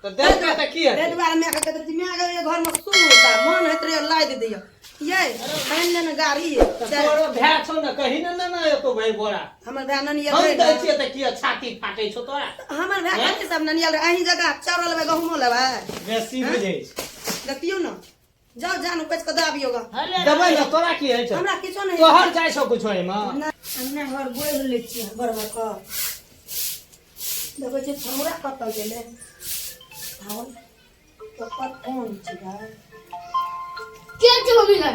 तो देख के त की है दे दुआर में कहते मैं आगे घर में सुन होता मन है तेरे लाई दे दियो ये खान ने गाड़ी तोरो भै छौ न कहि न तो भाई बोरा हमर भाई नन हम ये दै छियै त की छाती फाटै छौ तोरा हमर भाई खाते सब नन ये अही जगह चावल लेबे गहुमो लेबे बेसी बुझै देखियो न जाओ जानो कुछ के दाबियोगा दबै न तोरा की है छ हमरा किछो नहीं तोहर जाय छौ कुछ होय म हमने घर गोल ले छी बरबर का देखो जे हमरा कतल गेले हाउ तो पर कोन छी भाई के छ मम्मी का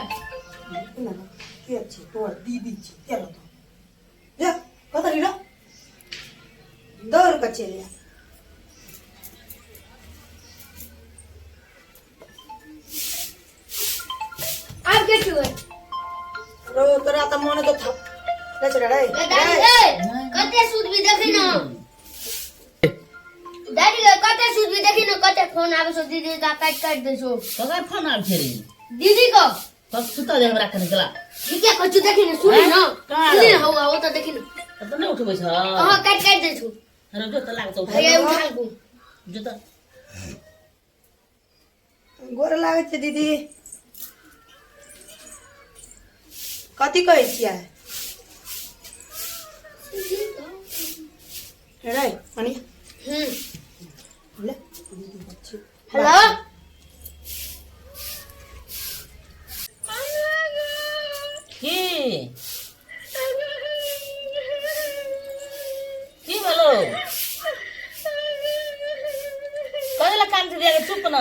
ना के छी तोर दीदी छी चलो तो जा कतल लो दौड़ के चले आप के छ रो तोरा त मन तो था ले चल रे कते सूद भी देखी न दादी कते सूद भी देखी न कते फोन आवे सो दीदी का काट दे सो ककर फोन आब छेरी दीदी को तब सुता दे हमरा कने गला ठीक है कछु देखी न सुनी न सुनी न हो त देखी न त नै उठबै छ हां काट दे छु अरे जो त लागतो हे उठा को जो त गोर लागे छे दीदी कथी कहै छियै रे मनी ले हेलो की बोलो कहेला कान से दिया चुप न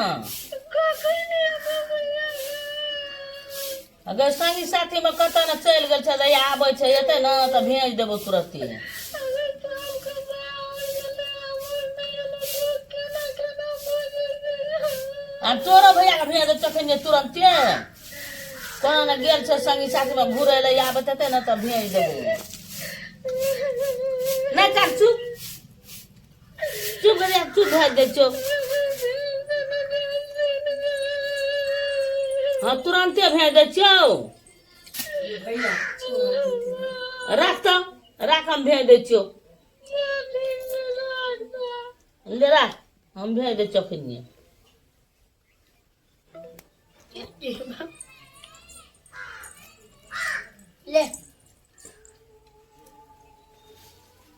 अगर संगी साथी में कत न चल गेल छ या आबै छै एते न त भेज देबो तुरंते आ तोरा भैया के भेज दे तखन जे तुरंते कोनो न गेल छ संगी साथी में घुरे ले आबै तते न त भेज देबो नहीं कर चुप चुप रे चुप भेज दे चुप हाँ तुरंते भेज दे चो रख हम भेज दे चो ले रख हम भेज दे चोखिए ले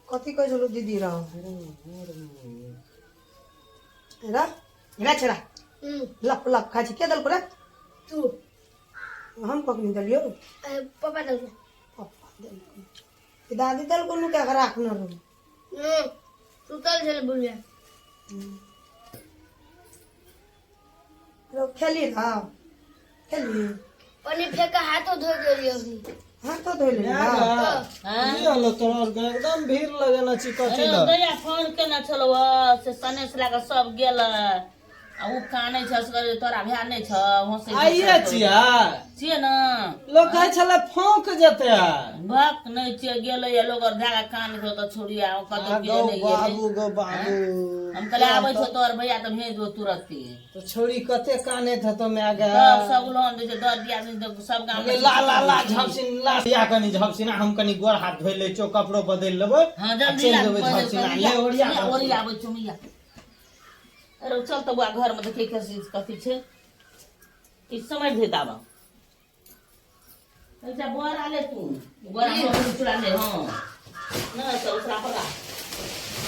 कथी कहै छलो दीदी रहो हेरा हेरा छरा लप लप खाची के दल पर तू हम कखनी दलियो पापा दल पापा दल दादी दल को नु क्या राख न रो सुतल चल बुलिया रो खेली ना खेली पानी फेंका हाथों धो गेलियो हाथ तो धोले ना की हलो तोरा एकदम भीड़ लगेना छी कथी अरे ल दया फोन केना छलो से सनेस लागा सब गेल आ उ कानै छ से तोरा भ्या नै छ होसे आइए छिया छिए न लोग कहै छले फौंक जेते भक नै छिए गेलै या लोग धागा कान छ त छोड़ी आ कत गेल नै बाबू गो बाबू हम कहले आबै छ तोर भैया त भेज दो तुरंते तो छोरी कते काने थ तो मैं आगे तब सब लोन दे छ दर दिया दिन सब गांव में ला ला ला झपसिन ला या कनी झपसिन हम कनी गोर हाथ धोइ ले चो कपड़ो बदल लेबै हां जल्दी चल देबै झपसिन ले ओरिया आबै चुमिया अरे चल त बुआ घर में देखे कथी छे ई समझ दे दाबा अच्छा बोरा ले तू बोरा में चुरा ले हां ना तो उसरा पका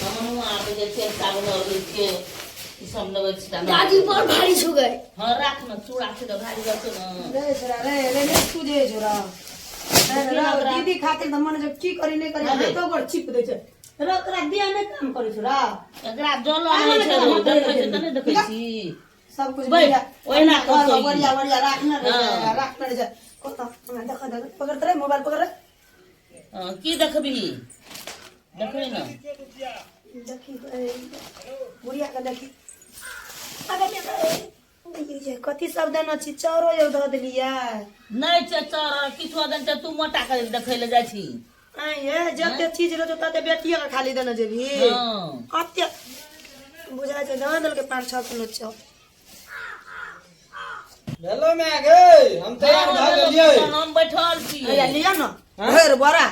हम आबे जे तेल साबुन और के ई सब लेबै छिटा दादी पर भारी छु गए हां राख न चूड़ा से तो भारी रहतो न रे जरा रे ले तू जे जोरा दीदी खातिर त मन जे की करी नै करी तो गोड़ चिप दे छै रकरा दिया नै काम करै छोरा एकरा जलो नै छै देखै छै त नै देखै छी सब कुछ बैठ, ओहिना कर करतौ ई। बढ़िया बढ़िया राखना हाँ। राखना रे कोता देख देख पकड़ रे मोबाइल पकड़ रे की देखबी देखै न देखी बुढ़िया का देखी अरे ये कथी सब देना छी चारो यो द देलिया नै छै चर किछो देन त तू मोटा कर देखै ले जाइ छी आ ये जते चीज रो तते बेटिया का खाली देना जेबी हां अत्य बुझा छै दवा दल के 5-6 किलो छ हेलो मैं गे हम तैयार भ गेलियै हम बैठल छी अरे लिया न हाँ? घर बड़ा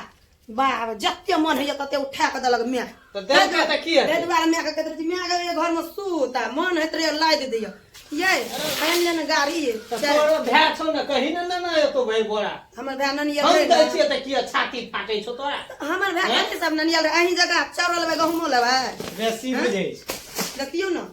बाप जते मन है तते उठा के देलक मैं तो दे दे त की ए है दुआरे मैं के कहत मैं के घर में सूता मन है तरे लाद दियो ये खान लेन गाड़ी तोरो भै छौ न कहि न न एतो भाई बोरा हमर भाई ननिया हम दै छियै त की छाती फाटै छौ तोरा हमर भाई के सब ननिया अही जगह चावल लेबै गहुमो लेबै बेसी बुझै देखियो न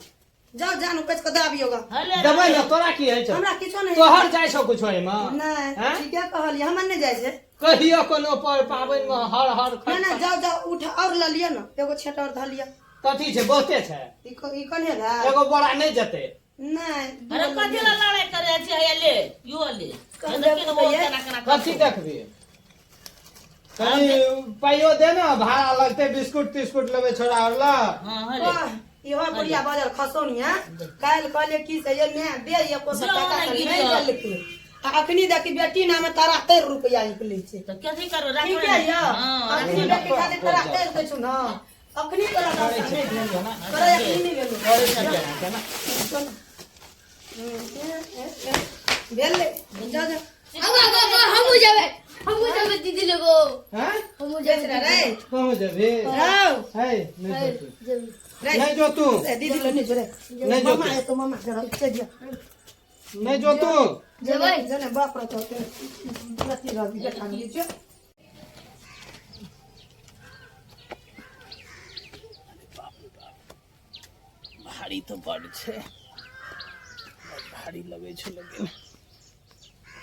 जाओ जानू कच के दाबियो ग हले दबै न तोरा की है छौ हमरा किछो नहीं तोहर जाय छौ कुछ एमे नहीं हैं? ठीक है कहलिए हमर नहीं जाय छै कहियो कोनो पर पाबनि में हर हर ना ना जाओ जाओ उठ और ल लियो न एगो छेट और ध लियो कथी छै बहुते छै ई कने ला एगो बोरा नहीं जेते नहीं अरे कथी ला लड़ाई करे छी है ले यो ले कह देखिन दे वो भैया। कना कथी देखबी कनी पाइयो दे न भाड़ा लगते बिस्कुट तिस्कुट लेबे छोड़ा और ला हां हले इहो बुढ़िया बाजार खसोनिया काल कहले की से ये मैं दे ये को जाओ टका ना नहीं गिर दे लिखले अखनी देखी बेटी नाम 73 रुपया निकले छै तो कथी करो राख ठीक है या अखनी बेटी खाली 73 के छु ना अखनी तोरा करे छै करे भेल ना अखनी नहीं लेलो करे छै ना भेले जा जा हम जाबे दीदी लोगो हैं हम बेच रे रे कहां जेबे जाओ है नहीं जो तू रे नहीं जो तू दीदी लो नहीं जो रे नहीं जो मामा है तो मामा जरा चल जा नहीं जो तू जबै जने बाप रे तो प्रति रवि बेटा नहीं जो भारी तो बड़ छै भारी लगे छै लेकिन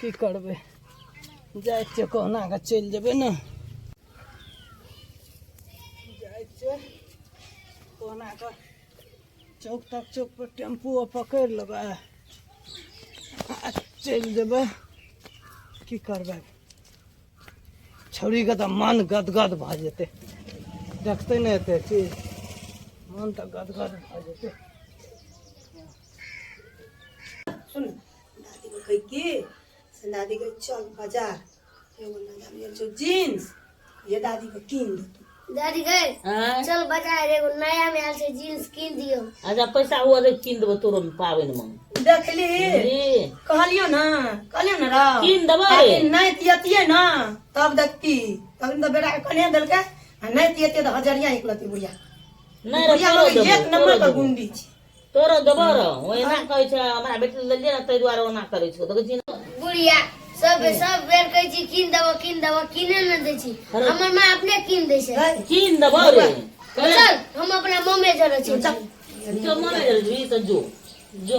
की करबे जाय छै कोना के चल जेबे न जाय छै कोना के चौक तक चौक पर टेम्पू पकड़ लेबै चल जेबै की करबै छौरी के तऽ मन गदगद भऽ जेतै देखते नहि एते चीज मन तऽ गदगद भऽ जेतै सुन दादी को कह के दादी के चल बाजार एगो नया जो जींस ये दादी को कीन दे तू दादी गए हां चल बाजार एगो नया में आल से जींस किन दियो आजा पैसा हुआ दे किन देबो तोरो पाबनि में देखली ए कहलियो ना रा किन देबै आखिर नहीं तियतिए ना तब देखती तब तो बेटा के कने देलके आ नहीं तियते तो हजरिया निकलती बुढ़िया नहीं रे बुढ़िया तोरो लोग एक देबो नंबर पर गुंडी छी तोरो देबो रे ओना कहै छै हमरा बेटी लेलिए ना तै दुआरे ओना करै छौ देखै छी बुढ़िया सब बेर कहै छी किन देबो किने न दै छी हमर मां अपने किन दै छै किन देबो रे चल हम अपना मम्मी जरे छी जो मने जल्दी तो जो